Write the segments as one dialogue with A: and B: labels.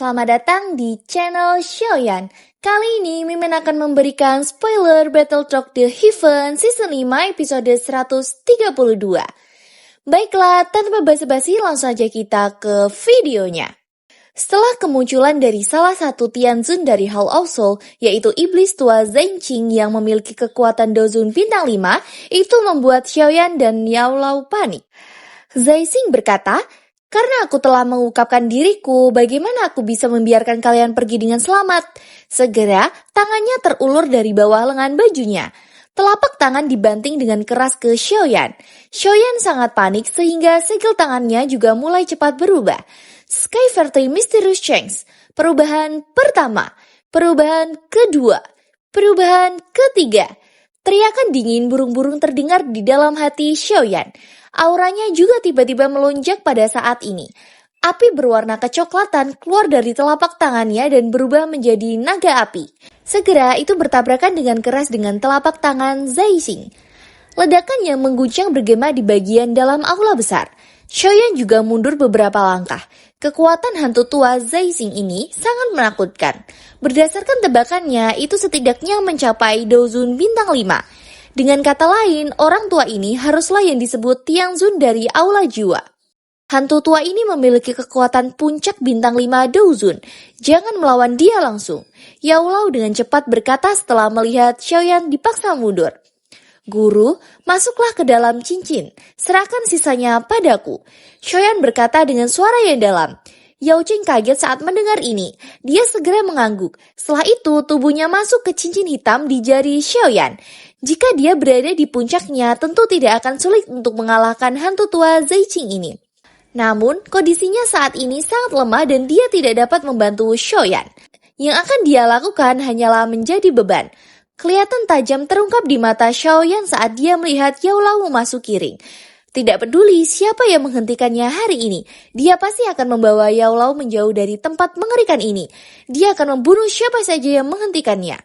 A: selamat datang di channel Xiaoyan. Kali ini Mimin akan memberikan spoiler Battle Talk The Heaven Season 5 episode 132. Baiklah, tanpa basa-basi langsung aja kita ke videonya. Setelah kemunculan dari salah satu Tianzun dari Hall of Soul, yaitu iblis tua Zhenqing yang memiliki kekuatan Dozun bintang 5, itu membuat Xiaoyan dan Yaolao panik. Zhenqing berkata, "Karena aku telah mengungkapkan diriku, bagaimana aku bisa membiarkan kalian pergi dengan selamat?" Segera, tangannya terulur dari bawah lengan bajunya. Telapak tangan dibanting dengan keras ke Xiaoyan. Xiaoyan sangat panik sehingga segel tangannya juga mulai cepat berubah. Sky Fairy Mysterious Change. Perubahan pertama. Perubahan kedua. Perubahan ketiga. Teriakan dingin burung-burung terdengar di dalam hati Xiaoyan. Auranya juga tiba-tiba melonjak pada saat ini. Api berwarna kecoklatan keluar dari telapak tangannya dan berubah menjadi naga api. Segera itu bertabrakan dengan keras dengan telapak tangan Zhenqing. Ledakan yang mengguncang bergema di bagian dalam aula besar. Xiaoyan juga mundur beberapa langkah. Kekuatan hantu tua Zhenqing ini sangat menakutkan. Berdasarkan tebakannya, itu setidaknya mencapai Dozun bintang 5. Dengan kata lain, orang tua ini haruslah yang disebut Tianzun dari Aula Jiwa. Hantu tua ini memiliki kekuatan puncak bintang 5 Dozun. Jangan melawan dia langsung. Yaolao dengan cepat berkata setelah melihat Xiaoyan dipaksa mundur. "Guru, masuklah ke dalam cincin. Serahkan sisanya padaku." Xiaoyan berkata dengan suara yang dalam. Yao Qing kaget saat mendengar ini. Dia segera mengangguk. Setelah itu, tubuhnya masuk ke cincin hitam di jari Xiaoyan. Jika dia berada di puncaknya, tentu tidak akan sulit untuk mengalahkan hantu tua Zhenqing ini. Namun, kondisinya saat ini sangat lemah dan dia tidak dapat membantu Xiaoyan. Yang akan dia lakukan hanyalah menjadi beban. Kelihatan tajam terungkap di mata Xiaoyan saat dia melihat Yaolao memasuki ring. Tidak peduli siapa yang menghentikannya hari ini, dia pasti akan membawa Yaolao menjauh dari tempat mengerikan ini. Dia akan membunuh siapa saja yang menghentikannya.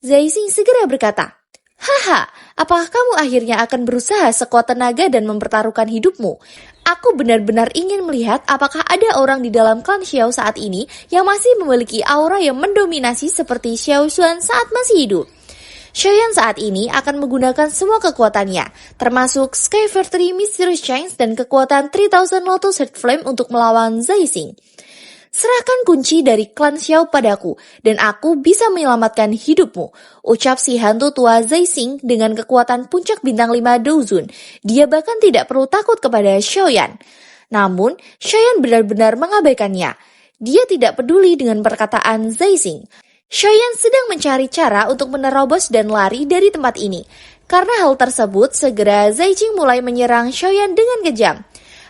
A: Zhenqing segera berkata, "Haha, apakah kamu akhirnya akan berusaha sekuat tenaga dan mempertaruhkan hidupmu? Aku benar-benar ingin melihat apakah ada orang di dalam klan Xiao saat ini yang masih memiliki aura yang mendominasi seperti Xiao Xuan saat masih hidup." Xiaoyan saat ini akan menggunakan semua kekuatannya, termasuk Sky Fairy Mysterious Change dan kekuatan 3000 Lotus Heart Flame untuk melawan Zhenqing. "Serahkan kunci dari klan Xiao padaku, dan aku bisa menyelamatkan hidupmu," ucap si hantu tua Zhenqing dengan kekuatan puncak bintang 5 Dozun. Dia bahkan tidak perlu takut kepada Xiaoyan. Namun, Xiaoyan benar-benar mengabaikannya. Dia tidak peduli dengan perkataan Zhenqing. Xiaoyan sedang mencari cara untuk menerobos dan lari dari tempat ini. Karena hal tersebut, segera Zhenqing mulai menyerang Xiaoyan dengan kejam.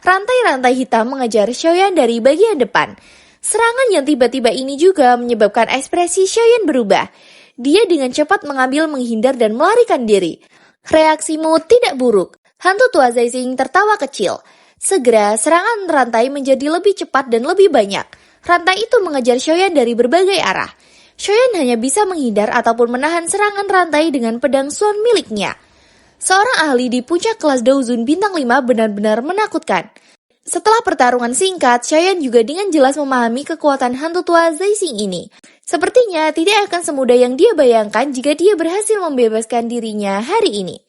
A: Rantai-rantai hitam mengejar Xiaoyan dari bagian depan. Serangan yang tiba-tiba ini juga menyebabkan ekspresi Xiaoyan berubah. Dia dengan cepat menghindar dan melarikan diri. "Reaksimu tidak buruk." Hantu tua Zhenqing tertawa kecil. Segera serangan rantai menjadi lebih cepat dan lebih banyak. Rantai itu mengejar Xiaoyan dari berbagai arah. Xiaoyan hanya bisa menghindar ataupun menahan serangan rantai dengan pedang Suan miliknya. Seorang ahli di puncak kelas Dozun bintang 5 benar-benar menakutkan. Setelah pertarungan singkat, Xiaoyan juga dengan jelas memahami kekuatan hantu tua Zhenqing ini. Sepertinya tidak akan semudah yang dia bayangkan jika dia berhasil membebaskan dirinya hari ini.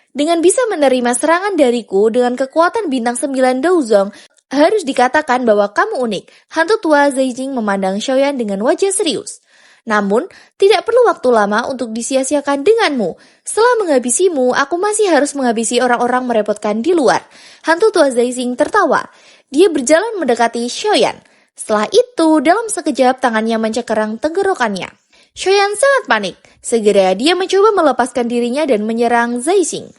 A: Dengan bisa menerima serangan dariku dengan kekuatan bintang 9 Dozong, harus dikatakan bahwa kamu unik. Hantu tua Zhenqing memandang Xiaoyan dengan wajah serius. Namun, tidak perlu waktu lama untuk disia-siakan denganmu. Setelah menghabisimu, aku masih harus menghabisi orang-orang merepotkan di luar. Hantu tua Zhenqing tertawa. Dia berjalan mendekati Xiaoyan. Setelah itu, dalam sekejap tangannya mencekerang tenggorokannya. Xiaoyan sangat panik. Segera dia mencoba melepaskan dirinya dan menyerang Zhenqing.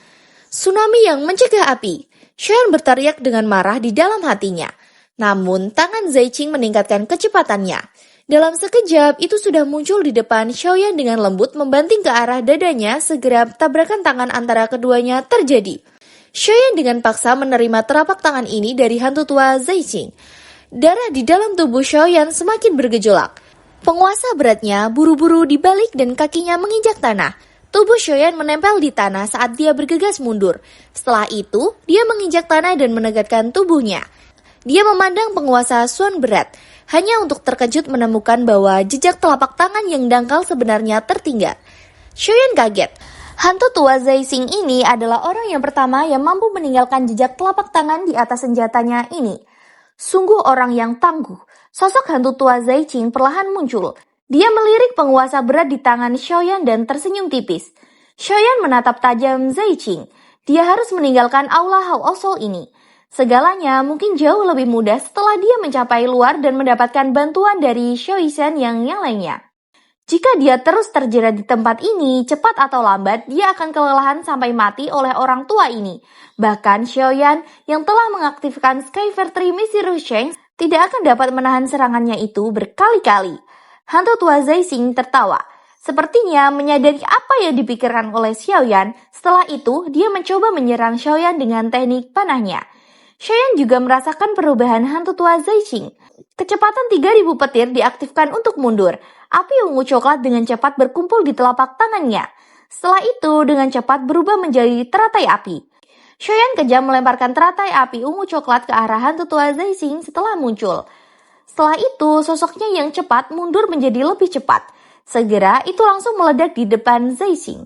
A: Tsunami yang mencegah api. Xiaoyan berteriak dengan marah di dalam hatinya. Namun, tangan Zhenqing meningkatkan kecepatannya. Dalam sekejap, itu sudah muncul di depan Xiaoyan dengan lembut membanting ke arah dadanya. Segera tabrakan tangan antara keduanya terjadi. Xiaoyan dengan paksa menerima telapak tangan ini dari hantu tua Zhenqing. Darah di dalam tubuh Xiaoyan semakin bergejolak. Penguasa beratnya buru-buru dibalik dan kakinya menginjak tanah. Tubuh Xiaoyan menempel di tanah saat dia bergegas mundur. Setelah itu, dia menginjak tanah dan menegakkan tubuhnya. Dia memandang penguasa Suan berat. hanya untuk terkejut menemukan bahwa jejak telapak tangan yang dangkal sebenarnya tertinggal. Xiaoyan kaget. Hantu tua Zai Xing ini adalah orang yang pertama yang mampu meninggalkan jejak telapak tangan di atas senjatanya ini. Sungguh orang yang tangguh. Sosok hantu tua Zai Xing perlahan muncul. Dia melirik penguasa berat di tangan Xiaoyan dan tersenyum tipis. Xiaoyan menatap tajam Zai Xing. Dia harus meninggalkan aula Hall of Soul ini. Segalanya mungkin jauh lebih mudah setelah dia mencapai luar dan mendapatkan bantuan dari Xiaoyan yang lainnya. Jika dia terus terjerat di tempat ini, cepat atau lambat dia akan kelelahan sampai mati oleh orang tua ini. Bahkan Xiaoyan yang telah mengaktifkan Skyver 3 misi Rusheng tidak akan dapat menahan serangannya itu berkali-kali. Hantu tua Zai Xing tertawa. Sepertinya menyadari apa yang dipikirkan oleh Xiaoyan. Setelah itu dia mencoba menyerang Xiaoyan dengan teknik panahnya. Xiaoyan juga merasakan perubahan hantu tua Zai Xing. Kecepatan 3000 petir diaktifkan untuk mundur. Api ungu coklat dengan cepat berkumpul di telapak tangannya. Setelah itu dengan cepat berubah menjadi teratai api. Xiaoyan kejam melemparkan teratai api ungu coklat ke arah hantu tua Zai Xing setelah muncul. Setelah itu sosoknya yang cepat mundur menjadi lebih cepat. Segera itu langsung meledak di depan Zai Xing.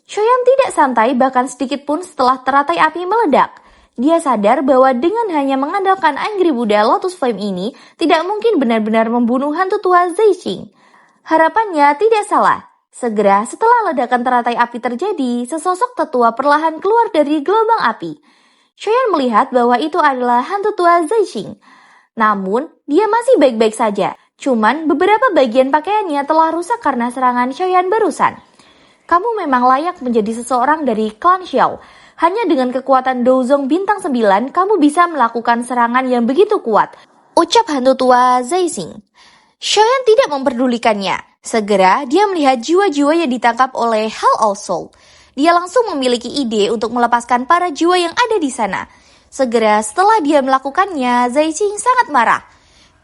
A: Xiaoyan tidak santai bahkan sedikit pun setelah teratai api meledak. Dia sadar bahwa dengan hanya mengandalkan Angry Buddha Lotus Flame ini, tidak mungkin benar-benar membunuh hantu tua Zai Xing. Harapannya tidak salah. Segera setelah ledakan teratai api terjadi, sesosok tetua perlahan keluar dari gelombang api. Xiaoyan melihat bahwa itu adalah hantu tua Zai Xing. Namun, dia masih baik-baik saja. Cuman beberapa bagian pakaiannya telah rusak karena serangan Xiaoyan barusan. Kamu memang layak menjadi seseorang dari klan Xiao. Hanya dengan kekuatan Douzong bintang 9, kamu bisa melakukan serangan yang begitu kuat, ucap hantu tua Zai Xing. Xiaoyan tidak memperdulikannya. Segera dia melihat jiwa-jiwa yang ditangkap oleh Hall of Soul. Dia langsung memiliki ide untuk melepaskan para jiwa yang ada di sana. Segera setelah dia melakukannya, Zai Xing sangat marah.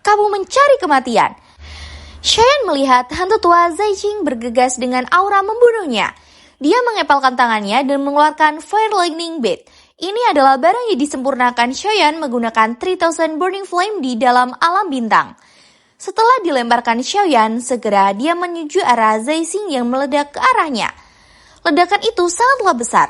A: Kamu mencari kematian. Xiaoyan melihat hantu tua Zai Xing bergegas dengan aura membunuhnya. Dia mengepalkan tangannya dan mengeluarkan Fire Lightning Blade. Ini adalah barang yang disempurnakan Xiaoyan menggunakan 3000 Burning Flame di dalam alam bintang. Setelah dilemparkan Xiaoyan, segera dia menuju arah Zai Xing yang meledak ke arahnya. Ledakan itu sangatlah besar.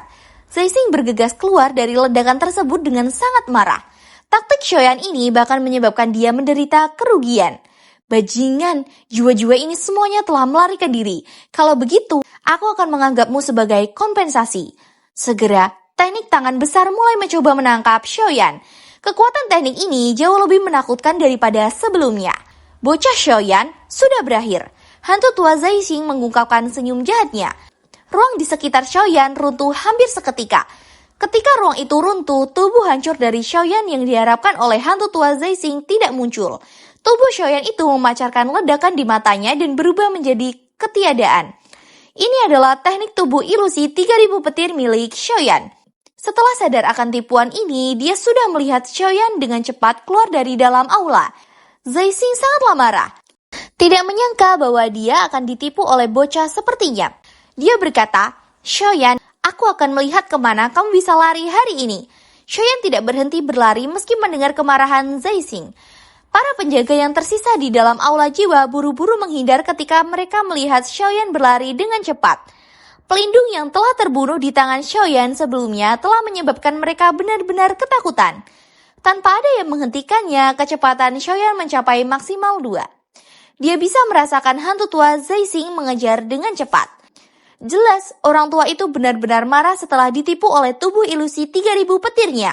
A: Zai Xing bergegas keluar dari ledakan tersebut dengan sangat marah. Taktik Xiaoyan ini bahkan menyebabkan dia menderita kerugian. Bajingan, jiwa-jiwa ini semuanya telah melarikan diri. Kalau begitu, aku akan menganggapmu sebagai kompensasi. Segera, teknik tangan besar mulai mencoba menangkap Xiaoyan. Kekuatan teknik ini jauh lebih menakutkan daripada sebelumnya. Bocah Xiaoyan sudah berakhir. Hantu tua Zai Xing mengungkapkan senyum jahatnya. Ruang di sekitar Xiaoyan runtuh hampir seketika. Ketika ruang itu runtuh, tubuh hancur dari Xiaoyan yang diharapkan oleh hantu tua Zai Xing tidak muncul. Tubuh Xiaoyan itu memancarkan ledakan di matanya dan berubah menjadi ketiadaan. Ini adalah teknik tubuh ilusi 3000 petir milik Xiaoyan. Setelah sadar akan tipuan ini, dia sudah melihat Xiaoyan dengan cepat keluar dari dalam aula. Zai Xing sangatlah marah. Tidak menyangka bahwa dia akan ditipu oleh bocah sepertinya. Dia berkata, Xiaoyan, aku akan melihat kemana kamu bisa lari hari ini. Xiaoyan tidak berhenti berlari meski mendengar kemarahan Zai Xing. Para penjaga yang tersisa di dalam aula jiwa buru-buru menghindar ketika mereka melihat Xiaoyan berlari dengan cepat. Pelindung yang telah terbunuh di tangan Xiaoyan sebelumnya telah menyebabkan mereka benar-benar ketakutan. Tanpa ada yang menghentikannya, kecepatan Xiaoyan mencapai maksimal 2. Dia bisa merasakan hantu tua Zai Xing mengejar dengan cepat. Jelas, orang tua itu benar-benar marah setelah ditipu oleh tubuh ilusi 3000 petirnya.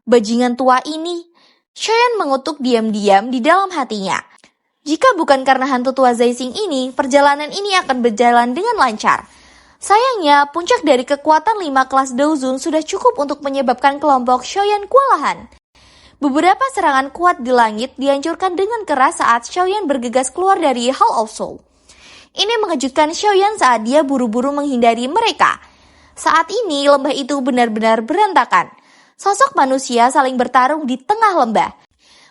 A: Bajingan tua ini. Xiaoyan mengutuk diam-diam di dalam hatinya. Jika bukan karena hantu tua Zai Xing ini, perjalanan ini akan berjalan dengan lancar. Sayangnya, puncak dari kekuatan 5 kelas Douzun sudah cukup untuk menyebabkan kelompok Xiaoyan kewalahan. Beberapa serangan kuat di langit dihancurkan dengan keras saat Xiaoyan bergegas keluar dari Hall of Soul. Ini mengejutkan Xiaoyan saat dia buru-buru menghindari mereka. Saat ini, lembah itu benar-benar berantakan. Sosok manusia saling bertarung di tengah lembah.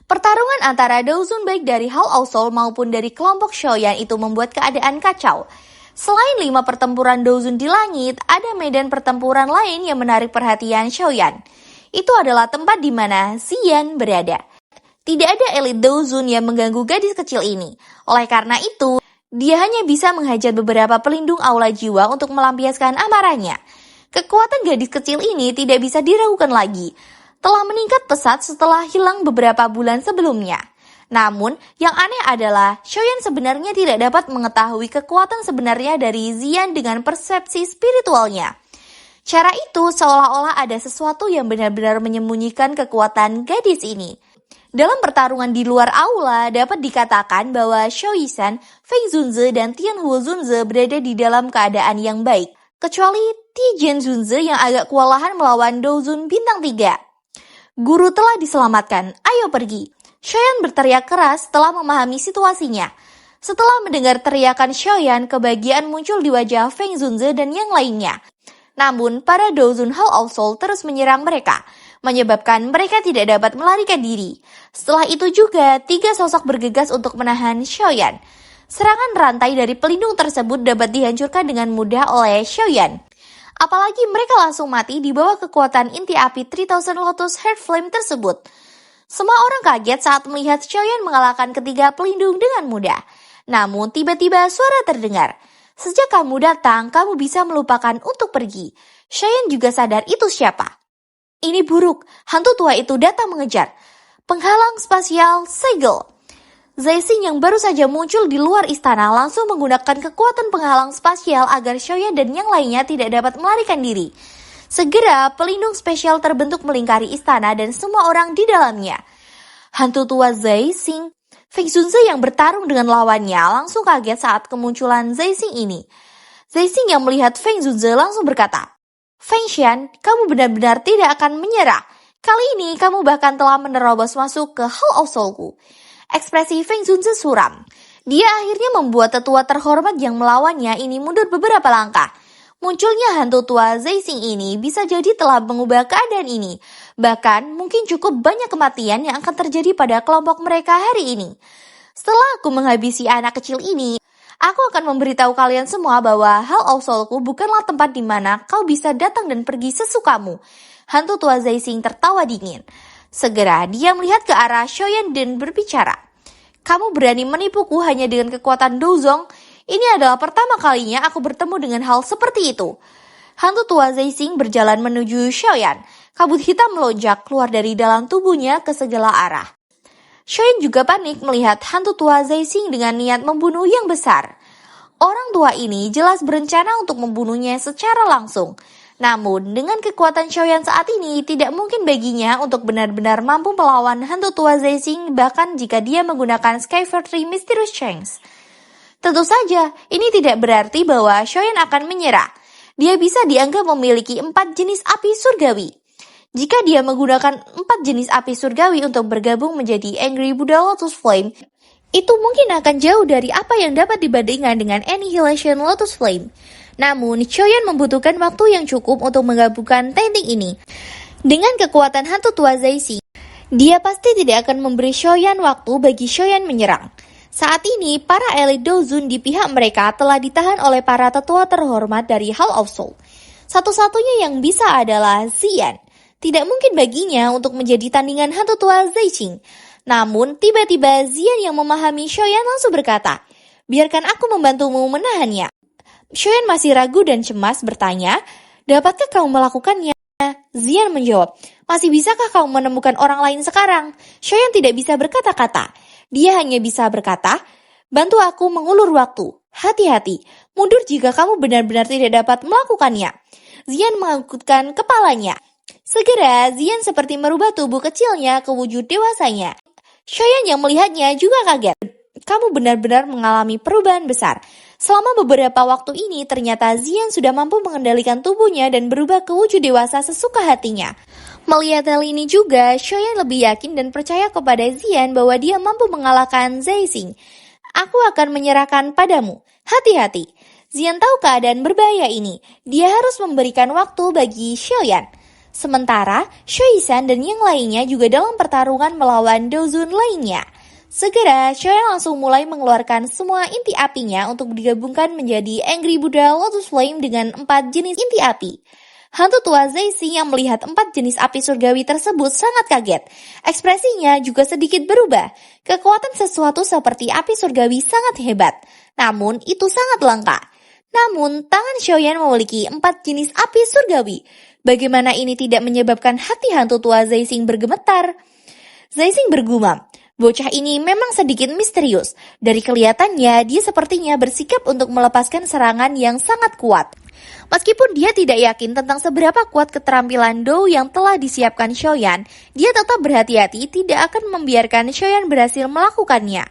A: Pertarungan antara Douzun baik dari Hall of Soul maupun dari kelompok Xiaoyan itu membuat keadaan kacau. Selain 5 pertempuran Douzun di langit, ada medan pertempuran lain yang menarik perhatian Xiaoyan. Itu adalah tempat di mana Xian berada. Tidak ada elit Dozun yang mengganggu gadis kecil ini. Oleh karena itu, dia hanya bisa menghajar beberapa pelindung aula jiwa untuk melampiaskan amarahnya. Kekuatan gadis kecil ini tidak bisa diragukan lagi. Telah meningkat pesat setelah hilang beberapa bulan sebelumnya. Namun, yang aneh adalah Xiaoyan sebenarnya tidak dapat mengetahui kekuatan sebenarnya dari Ziyan dengan persepsi spiritualnya. Cara itu seolah-olah ada sesuatu yang benar-benar menyembunyikan kekuatan gadis ini. Dalam pertarungan di luar aula, dapat dikatakan bahwa Xiao Yishan, Feng Zunze, dan Tianhuo Zunze berada di dalam keadaan yang baik, kecuali Tijen Zunze yang agak kewalahan melawan Dozun bintang 3. Guru telah diselamatkan, ayo pergi. Xiaoyan berteriak keras setelah memahami situasinya. Setelah mendengar teriakan Xiaoyan, kebahagiaan muncul di wajah Feng Zunze dan yang lainnya. Namun, para Dozun Hall of Soul terus menyerang mereka, menyebabkan mereka tidak dapat melarikan diri. Setelah itu juga, 3 sosok bergegas untuk menahan Xiaoyan. Serangan rantai dari pelindung tersebut dapat dihancurkan dengan mudah oleh Xiaoyan. Apalagi mereka langsung mati di bawah kekuatan inti api 3000 Lotus Heart Flame tersebut. Semua orang kaget saat melihat Xiaoyan mengalahkan ketiga pelindung dengan mudah. Namun tiba-tiba suara terdengar. Sejak kamu datang, kamu bisa melupakan untuk pergi. Xiaoyan juga sadar itu siapa. Ini buruk, hantu tua itu datang mengejar. Penghalang spasial segel. Zaixing yang baru saja muncul di luar istana langsung menggunakan kekuatan penghalang spasial agar Xiaoyan dan yang lainnya tidak dapat melarikan diri. Segera, pelindung spesial terbentuk melingkari istana dan semua orang di dalamnya. Hantu tua Zaixing, Feng Zunze yang bertarung dengan lawannya langsung kaget saat kemunculan Zaixing ini. Zaixing yang melihat Feng Zunze langsung berkata, Feng Xian, kamu benar-benar tidak akan menyerah. Kali ini kamu bahkan telah menerobos masuk ke Hall of Soul-ku. Ekspresi Feng Zunze suram. Dia akhirnya membuat tetua terhormat yang melawannya ini mundur beberapa langkah. Munculnya hantu tua Zaixing ini bisa jadi telah mengubah keadaan ini. Bahkan mungkin cukup banyak kematian yang akan terjadi pada kelompok mereka hari ini. Setelah aku menghabisi anak kecil ini, aku akan memberitahu kalian semua bahwa Hall of Soul-ku bukanlah tempat di mana kau bisa datang dan pergi sesukamu. Hantu tua Zaixing tertawa dingin. Segera dia melihat ke arah Xiaoyan dan berbicara. Kamu berani menipuku hanya dengan kekuatan Dozong? Ini adalah pertama kalinya aku bertemu dengan hal seperti itu. Hantu tua Zaixing berjalan menuju Xiaoyan. Kabut hitam melonjak keluar dari dalam tubuhnya ke segala arah. Xiaoyan juga panik melihat hantu tua Zaixing dengan niat membunuh yang besar. Orang tua ini jelas berencana untuk membunuhnya secara langsung. Namun, dengan kekuatan Xiaoyan saat ini, tidak mungkin baginya untuk benar-benar mampu melawan hantu tua Zaixing bahkan jika dia menggunakan Sky Factory Mysterious Change. Tentu saja, ini tidak berarti bahwa Xiaoyan akan menyerah. Dia bisa dianggap memiliki 4 jenis api surgawi. Jika dia menggunakan 4 jenis api surgawi untuk bergabung menjadi Angry Buddha Lotus Flame, itu mungkin akan jauh dari apa yang dapat dibandingkan dengan Annihilation Lotus Flame. Namun, Xiaoyan membutuhkan waktu yang cukup untuk menggabungkan teknik ini. Dengan kekuatan hantu tua Zaixing, dia pasti tidak akan memberi Xiaoyan waktu bagi Xiaoyan menyerang. Saat ini, para elit Dozun di pihak mereka telah ditahan oleh para tetua terhormat dari Hall of Soul. Satu-satunya yang bisa adalah Ziyan. Tidak mungkin baginya untuk menjadi tandingan hantu tua Zaixing. Namun, tiba-tiba Ziyan yang memahami Xiaoyan langsung berkata, biarkan aku membantumu menahannya. Xiaoyan masih ragu dan cemas bertanya, dapatkah kamu melakukannya? Ziyan menjawab, masih bisakah kamu menemukan orang lain sekarang? Xiaoyan tidak bisa berkata-kata. Dia hanya bisa berkata, bantu aku mengulur waktu. Hati-hati, mundur jika kamu benar-benar tidak dapat melakukannya. Ziyan menganggukkan kepalanya. Segera, Ziyan seperti merubah tubuh kecilnya ke wujud dewasanya. Xiaoyan yang melihatnya juga kaget. Kamu benar-benar mengalami perubahan besar. Selama beberapa waktu ini, ternyata Ziyan sudah mampu mengendalikan tubuhnya dan berubah ke wujud dewasa sesuka hatinya. Melihat hal ini juga, Xiaoyan lebih yakin dan percaya kepada Ziyan bahwa dia mampu mengalahkan Zaixing. Aku akan menyerahkan padamu. Hati-hati. Ziyan tahu keadaan berbahaya ini. Dia harus memberikan waktu bagi Xiaoyan. Sementara, Shuizhan dan yang lainnya juga dalam pertarungan melawan Dozun lainnya. Segera, Xiaoyan langsung mulai mengeluarkan semua inti apinya untuk digabungkan menjadi Angry Buddha Lotus Flame dengan 4 jenis inti api. Hantu tua Zaising yang melihat 4 jenis api surgawi tersebut sangat kaget. Ekspresinya juga sedikit berubah. Kekuatan sesuatu seperti api surgawi sangat hebat. Namun itu sangat langka. Namun tangan Xiaoyan memiliki 4 jenis api surgawi. Bagaimana ini tidak menyebabkan hati hantu tua Zaising bergemetar? Zaising bergumam. Bocah ini memang sedikit misterius. Dari kelihatannya, dia sepertinya bersikap untuk melepaskan serangan yang sangat kuat. Meskipun dia tidak yakin tentang seberapa kuat keterampilan Dou yang telah disiapkan Xiaoyan, dia tetap berhati-hati tidak akan membiarkan Xiaoyan berhasil melakukannya.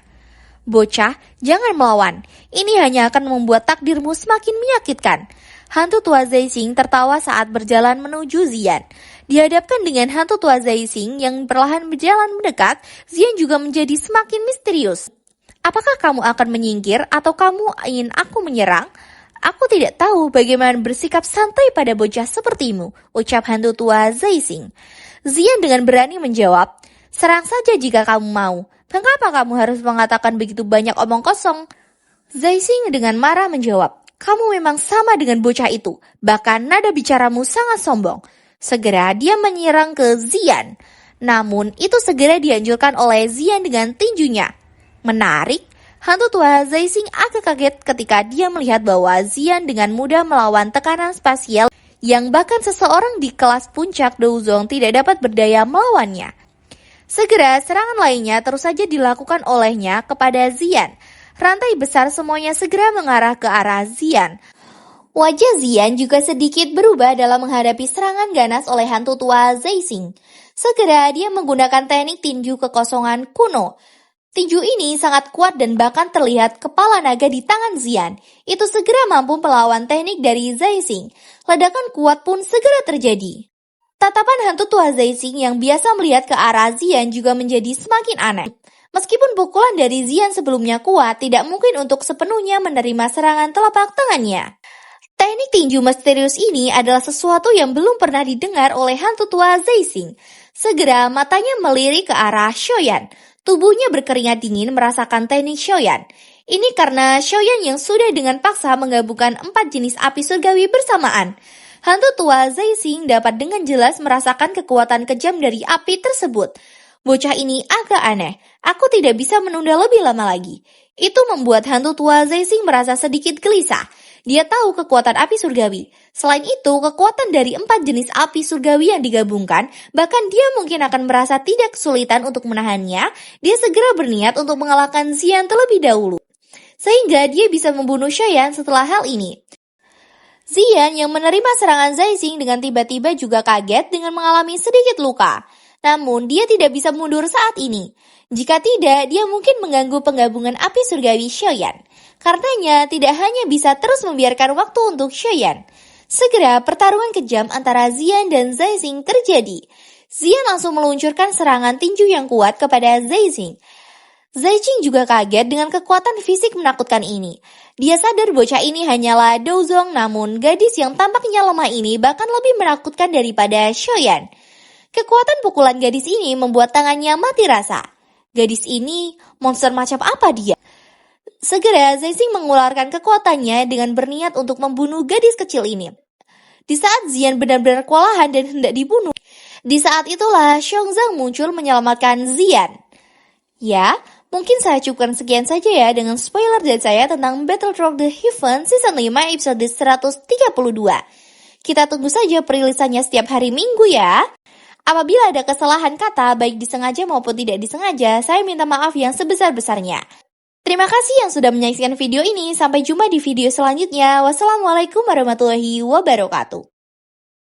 A: Bocah, jangan melawan. Ini hanya akan membuat takdirmu semakin menyakitkan. Hantu tua Zaising tertawa saat berjalan menuju Zian. Dihadapkan dengan hantu tua Zaising yang perlahan berjalan mendekat, Zian juga menjadi semakin misterius. Apakah kamu akan menyingkir atau kamu ingin aku menyerang? Aku tidak tahu bagaimana bersikap santai pada bocah sepertimu, ucap hantu tua Zaising. Zian dengan berani menjawab, serang saja jika kamu mau. Mengapa kamu harus mengatakan begitu banyak omong kosong? Zaising dengan marah menjawab, kamu memang sama dengan bocah itu, bahkan nada bicaramu sangat sombong. Segera dia menyerang ke Zian. Namun itu segera dihancurkan oleh Zian dengan tinjunya. Menarik, hantu tua Zaising agak kaget ketika dia melihat bahwa Zian dengan mudah melawan tekanan spasial yang bahkan seseorang di kelas puncak Douzong tidak dapat berdaya melawannya. Segera serangan lainnya terus saja dilakukan olehnya kepada Zian. Rantai besar semuanya segera mengarah ke arah Zian. Wajah Zian juga sedikit berubah dalam menghadapi serangan ganas oleh hantu tua Zaising. Segera dia menggunakan teknik tinju kekosongan kuno. Tinju ini sangat kuat dan bahkan terlihat kepala naga di tangan Zian. Itu segera mampu melawan teknik dari Zaising. Ledakan kuat pun segera terjadi. Tatapan hantu tua Zaising yang biasa melihat ke arah Zian juga menjadi semakin aneh. Meskipun pukulan dari Zian sebelumnya kuat, tidak mungkin untuk sepenuhnya menerima serangan telapak tangannya. Teknik tinju misterius ini adalah sesuatu yang belum pernah didengar oleh hantu tua Zaising. Segera matanya melirik ke arah Xiaoyan. Tubuhnya berkeringat dingin merasakan teknik Xiaoyan. Ini karena Xiaoyan yang sudah dengan paksa menggabungkan 4 jenis api surgawi bersamaan. Hantu tua Zaising dapat dengan jelas merasakan kekuatan kejam dari api tersebut. Bocah ini agak aneh. Aku tidak bisa menunda lebih lama lagi. Itu membuat hantu tua Zaising merasa sedikit gelisah. Dia tahu kekuatan api surgawi. Selain itu, kekuatan dari 4 jenis api surgawi yang digabungkan, bahkan dia mungkin akan merasa tidak kesulitan untuk menahannya. Dia segera berniat untuk mengalahkan Zian terlebih dahulu. Sehingga dia bisa membunuh Xiaoyan setelah hal ini. Zian yang menerima serangan Zaising dengan tiba-tiba juga kaget dengan mengalami sedikit luka. Namun, dia tidak bisa mundur saat ini. Jika tidak, dia mungkin mengganggu penggabungan api surgawi Xiaoyan. Karenanya, tidak hanya bisa terus membiarkan waktu untuk Xiaoyan. Segera, pertarungan kejam antara Zian dan Zaising terjadi. Zian langsung meluncurkan serangan tinju yang kuat kepada Zaising. Zaising juga kaget dengan kekuatan fisik menakutkan ini. Dia sadar bocah ini hanyalah Douzong, namun gadis yang tampaknya lemah ini bahkan lebih menakutkan daripada Xiaoyan. Kekuatan pukulan gadis ini membuat tangannya mati rasa. Gadis ini, monster macam apa dia? Segera Zaising mengeluarkan kekuatannya dengan berniat untuk membunuh gadis kecil ini. Di saat Zian benar-benar kewalahan dan hendak dibunuh, di saat itulah Xiongzhang muncul menyelamatkan Zian. Ya, mungkin saya cukupkan sekian saja ya dengan spoiler dari saya tentang Battlefield The Heaven Season 5 episode 132. Kita tunggu saja perilisannya setiap hari Minggu ya. Apabila ada kesalahan kata, baik disengaja maupun tidak disengaja, saya minta maaf yang sebesar-besarnya. Terima kasih yang sudah menyaksikan video ini. Sampai jumpa di video selanjutnya. Wassalamualaikum warahmatullahi wabarakatuh.